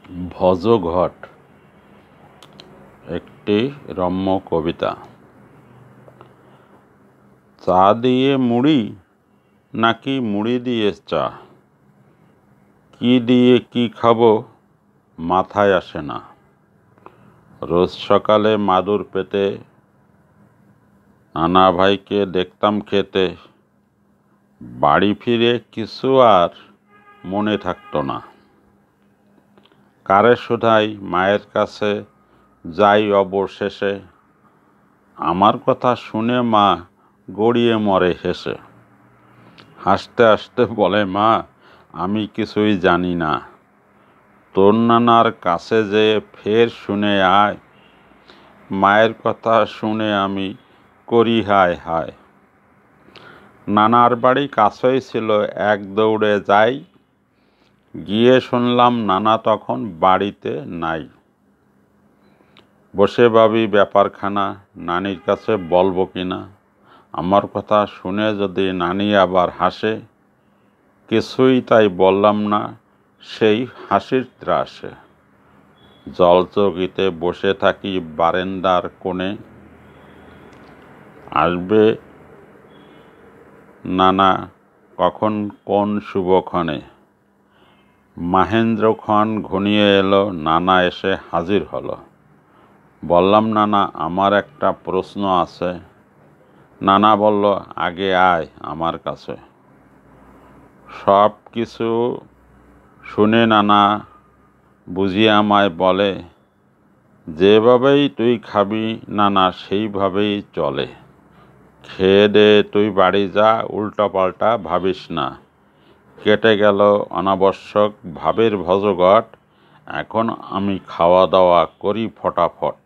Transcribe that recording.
ভজঘট একটি রম্য কবিতা। চা দিয়ে মুড়ি নাকি মুড়ি দিয়ে চা, কি দিয়ে কি খাবো মাথায় আসে না। রোজ সকালে মাদুর পেতে নানা ভাইকে দেখতাম খেতে, বাড়ি ফিরে কিছু আর মনে থাকতো না। কারে শোধাই মায়ের কাছে যাই অবশেষে, আমার কথা শুনে মা গড়িয়ে মরে হেসে। হাসতে হাসতে বলে মা, আমি কিছুই জানি না, তোর নানার কাছে যেয়ে ফের শুনে আয়। মায়ের কথা শুনে আমি করি হায় হায়। নানার বাড়ি কাছেই ছিল, এক দৌড়ে যাই, গিয়ে শুনলাম নানা তখন বাড়িতে নাই। বসে ভাবি ব্যাপারখানা, নানির কাছে বলবো কিনা। আমার কথা শুনে যদি নানি আবার হাসে, কিছুই তাই বললাম না, সেই হাসির ত্রাসে। জলচকিতে বসে থাকি বারান্দার কোণে, আসবে নানা কখন কোন শুভক্ষণে। মাহেন্দ্রক্ষণ ঘনিয়ে এলো, নানা এসে হাজির হলো। বললাম নানা, আমার একটা প্রশ্ন আছে। নানা বলল, আগে আয় আমার কাছে। সব কিছু শুনে নানা বুঝিয়ে আমায় বলে, যেভাবেই তুই খাবি নানা সেইভাবেই চলে। খেয়ে দে তুই বাড়ি যা, উল্টাপাল্টা ভাবিস না। কেটে গেল অনাবশ্যক ভাবের ভজঘট, এখন আমি খাওয়া দাওয়া করি ফটাফট।